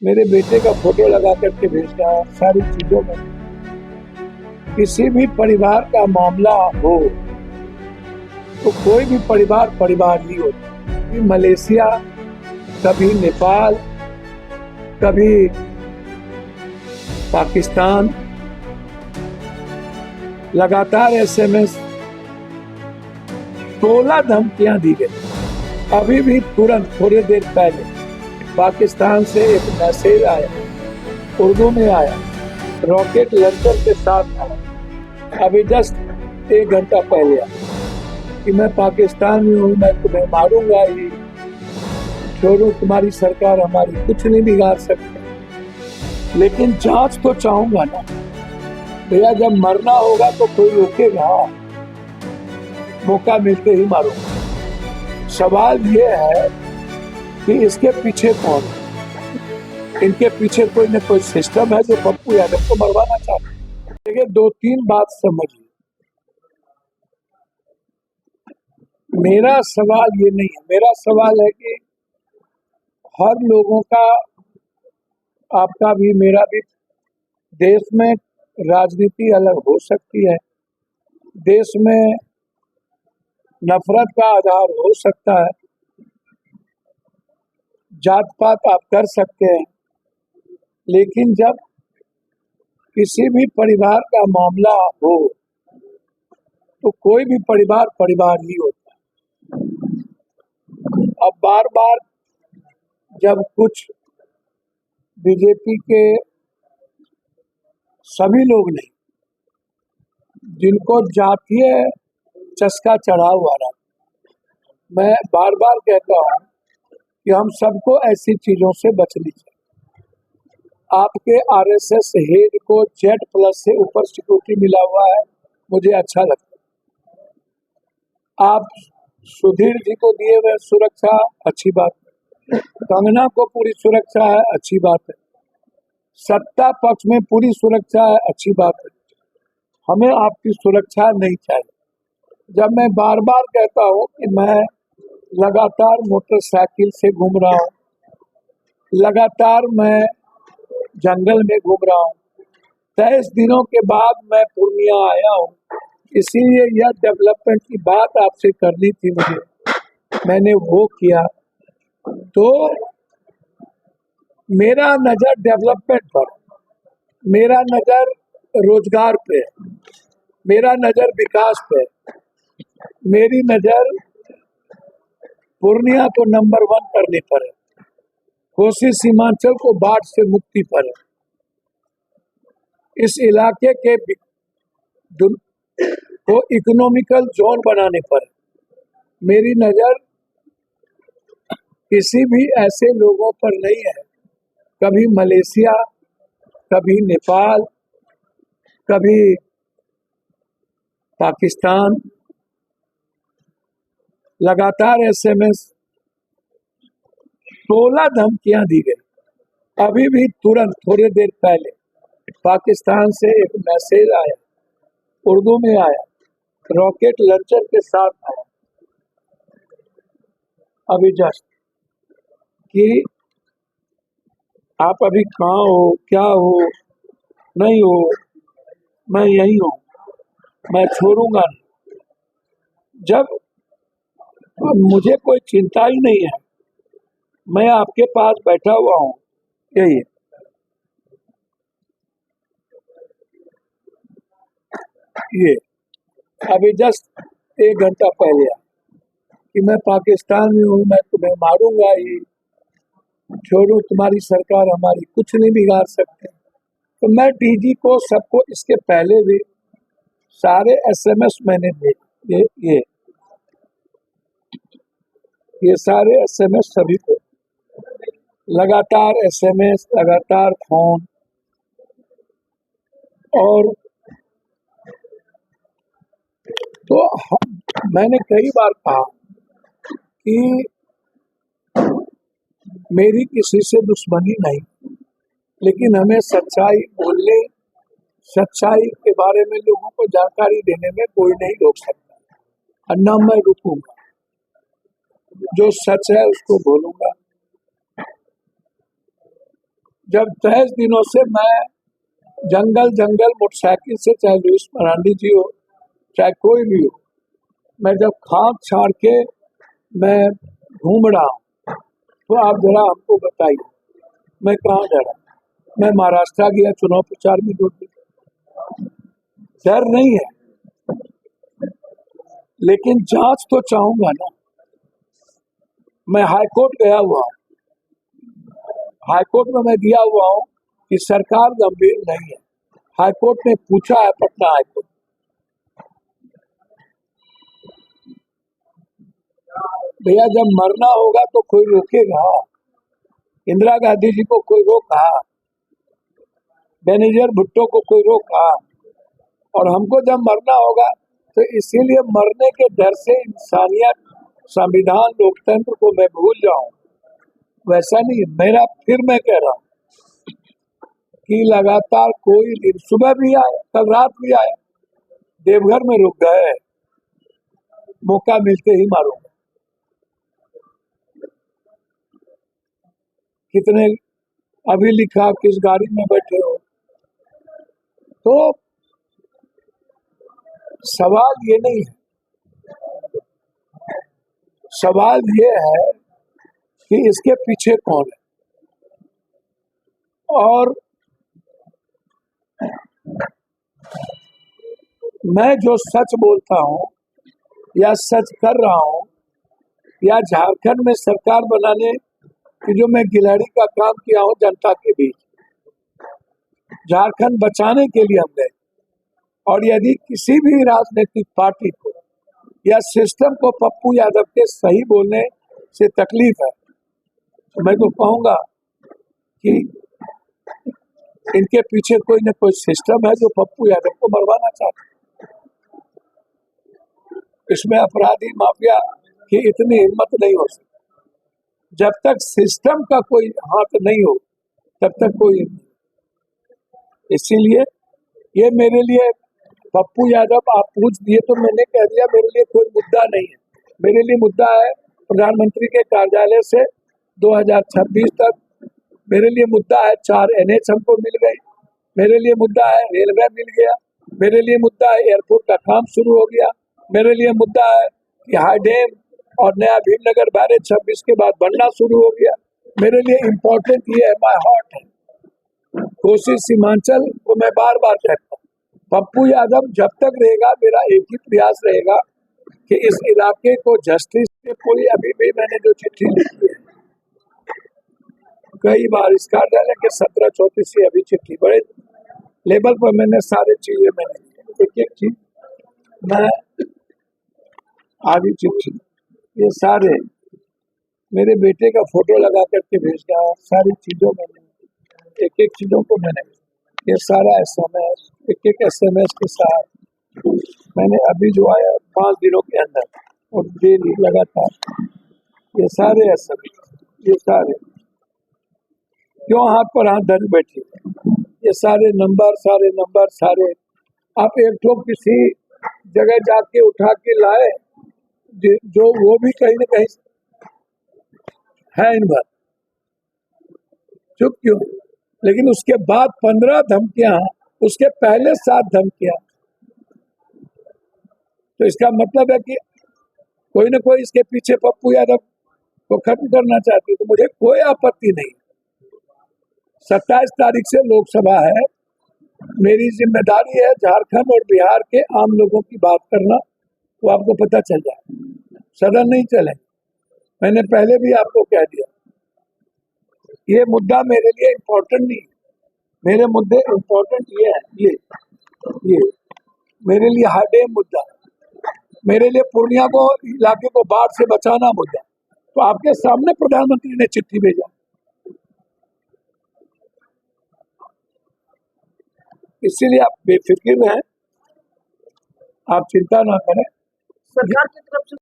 मेरे बेटे का फोटो लगा करके भेजना, सारी चीजों में किसी भी परिवार का मामला हो तो कोई भी परिवार परिवार ही होता है। कभी मलेशिया, कभी नेपाल, कभी पाकिस्तान, लगातार एसएमएस, 16 धमकियां दी गई। अभी भी तुरंत थोड़ी देर पहले पाकिस्तान से एक मैसेज आया, उर्दू में आया, रॉकेट लॉन्चर के साथ आया। अभी जस्ट 1 घंटा पहले आया कि मैं पाकिस्तान में हूँ, मैं तुम्हें मारूंगा ही, छोड़ो तुम्हारी सरकार हमारी कुछ नहीं बिगाड़ सकती। लेकिन जांच तो चाहूंगा ना भैया, जब मरना होगा तो कोई रोकेगा? मौका मिलते ही मारूंगा। सवाल ये है कि इसके पीछे कौन है? इनके पीछे कोई न कोई सिस्टम है जो पप्पू यादव को मरवाना चाहता है। देखिए, 2-3 बात समझिए। मेरा सवाल ये नहीं है, मेरा सवाल है कि हर लोगों का, आपका भी मेरा भी, देश में राजनीति अलग हो सकती है, देश में नफरत का आधार हो सकता है, जात पात आप कर सकते हैं, लेकिन जब किसी भी परिवार का मामला हो तो कोई भी परिवार परिवार ही होता है। अब बार बार जब कुछ बीजेपी के सभी लोग नहीं, जिनको जातीय चस्का चढ़ा हुआ रहा, मैं बार बार कहता हूं कि हम सबको ऐसी चीजों से बचनी चाहिए। आपके आरएसएस हेड को Z+ से ऊपर सिक्योरिटी मिला हुआ है, मुझे अच्छा लगता है। आप सुधीर जी को दिए हुए सुरक्षा, अच्छी बात है। कंगना को पूरी सुरक्षा है, अच्छी बात है। सत्ता पक्ष में पूरी सुरक्षा है, अच्छी बात है। हमें आपकी सुरक्षा नहीं चाहिए। जब मैं बार बार कहता हूं कि मैं लगातार मोटरसाइकिल से घूम रहा हूं, लगातार मैं जंगल में घूम रहा हूं, 23 दिनों के बाद मैं पूर्णिया आया हूं, इसीलिए यह डेवलपमेंट की बात आपसे करनी थी मुझे, मैंने वो किया। तो मेरा नजर डेवलपमेंट पर, मेरा नजर रोजगार पे, मेरा नजर विकास पे, मेरी नजर पूर्णिया को नंबर 1 करने पर है, कोसी सीमांचल को बाढ़ से मुक्ति पर है, इस इलाके के को इकोनॉमिकल जोन बनाने पर है। मेरी नजर किसी भी ऐसे लोगों पर नहीं है, कभी मलेशिया, कभी नेपाल, कभी पाकिस्तान, लगातार एसएमएस, 16 धमकियां दी गई। अभी भी तुरंत थोड़ी देर पहले पाकिस्तान से एक मैसेज आया, उर्दू में आया, रॉकेट लॉन्चर के साथ आया। अभी जस्ट कि आप अभी कहाँ हो, क्या हो, नहीं हो, मैं यही हूँ, मैं छोड़ूंगा नहीं। जब मुझे कोई चिंता ही नहीं है, मैं आपके पास बैठा हुआ हूँ, यही है। ये अभी जस्ट 1 घंटा पहले आया कि मैं पाकिस्तान में हूँ, मैं तुम्हें मारूंगा ही, छोड़ो तुम्हारी सरकार हमारी कुछ नहीं बिगाड़ सकते। तो मैं डीजी को, सबको, इसके पहले भी सारे एसएमएस मैंने भेजे, ये सारे एसएमएस सभी को, लगातार एसएमएस, लगातार फोन। और तो मैंने कई बार कहा कि मेरी किसी से दुश्मनी नहीं, लेकिन हमें सच्चाई बोलने, सच्चाई के बारे में लोगों को जानकारी देने में कोई नहीं रोक सकता, और न मैं रुकूंगा। जो सच है उसको बोलूंगा। जब 23 दिनों से मैं जंगल जंगल मोटरसाइकिल से, चाहे लुइस मरांडी जी हो चाहे कोई भी हो, मैं जब खाक छाड़ के मैं घूम रहा हूँ, तो आप जरा हमको बताइए मैं कहाँ जा रहा हूँ? मैं महाराष्ट्र गया, चुनाव प्रचार में जुट गया, डर नहीं है, लेकिन जांच तो चाहूंगा ना। मैं हाईकोर्ट गया हुआ हूँ, हाईकोर्ट में मैं दिया हुआ हूँ कि सरकार गंभीर नहीं है। हाईकोर्ट ने पूछा है, पटना हाईकोर्ट, भैया जब मरना होगा तो कोई रोकेगा? इंदिरा गांधी जी को कोई रोका? बेनजीर भुट्टो को कोई रोका? और हमको जब मरना होगा तो इसीलिए मरने के डर से इंसानियत, संविधान, लोकतंत्र को मैं भूल जाऊं, वैसा नहीं। मेरा फिर मैं कह रहा हूं कि लगातार कोई दिन, सुबह भी आए, कल रात भी आए, देवघर में रुक गए, मौका मिलते ही मारूंगा। कितने अभी लिखा किस गाड़ी में बैठे हो? तो सवाल ये नहीं है, सवाल ये है कि इसके पीछे कौन है। और मैं जो सच बोलता हूं या सच कर रहा हूं, या झारखंड में सरकार बनाने की जो मैं गिलहरी का काम किया हूं जनता के बीच, झारखंड बचाने के लिए हम गए। और यदि किसी भी राजनीतिक पार्टी को या सिस्टम को पप्पू यादव के सही बोलने से तकलीफ है, तो मैं तो कहूंगा कि इनके पीछे कोई न कोई सिस्टम है जो पप्पू यादव को मरवाना चाहता है। इसमें अपराधी माफिया की इतनी हिम्मत नहीं हो सकती। जब तक सिस्टम का कोई हाथ नहीं हो तब तक कोई नहीं। इसीलिए ये मेरे लिए, पप्पू यादव आप पूछ दिए तो मैंने कह दिया, मेरे लिए कोई मुद्दा नहीं है। मेरे लिए मुद्दा है प्रधानमंत्री के कार्यालय से 2026 तक, मेरे लिए मुद्दा है 4 NH हमको मिल गए, मेरे लिए मुद्दा है रेलवे मिल गया, मेरे लिए मुद्दा है एयरपोर्ट का काम शुरू हो गया, मेरे लिए मुद्दा है कि हाई डैम और नया भीमनगर बैरेज 26 के बाद बनना शुरू हो गया। मेरे लिए इम्पोर्टेंट ये है, माय हार्ट है कोसी सीमांचल को मैं बार बार कहता हूँ। पप्पू यादव जब तक रहेगा, मेरा एक ही प्रयास रहेगा कि इस इलाके को जस्टिस के पूरी, अभी भी मैंने जो चिट्ठी लिखी है कई बार, इस कार्यालय के 1734 अभी चिट्ठी बड़े लेवल पर मैंने सारे चीजें, मैंने एक एक चीज मैं आधी चिट्ठी, ये सारे मेरे बेटे का फोटो लगा करके भेज गया, सारी चीजों में एक एक चीजों को मैंने, ये सारा SMS, एक SMS के साथ मैंने अभी जो आया 5 दिनों के अंदर, और डेली लगातार ये सारे SMS, ये सारे क्यों हाथ पर हाथ धर बैठे, ये सारे नंबर सारे आप एक ठो किसी जगह जाके उठा के लाए, जो वो भी कहीं न कहीं है इन भर, चुप क्यों? लेकिन उसके बाद 15 धमकियां, उसके पहले 7 धमकियां, तो इसका मतलब है कि कोई न कोई इसके पीछे पप्पू यादव को खत्म करना चाहती है। तो मुझे कोई आपत्ति नहीं। 27 तारीख से लोकसभा है, मेरी जिम्मेदारी है झारखंड और बिहार के आम लोगों की बात करना, तो आपको पता चल जाए। सदन नहीं चले, मैंने पहले भी आपको कह दिया, ये मुद्दा मेरे लिए इम्पोर्टेंट नहीं। मेरे मुद्दे इम्पोर्टेंट ये है, ये मेरे लिए हाई डैम मुद्दा, मेरे लिए पूर्णिया को, इलाके को बाढ़ से बचाना मुद्दा। तो आपके सामने प्रधानमंत्री ने चिट्ठी भेजा, इसीलिए आप बेफिक्र रहें, आप चिंता ना करें। सरकार की तरफ से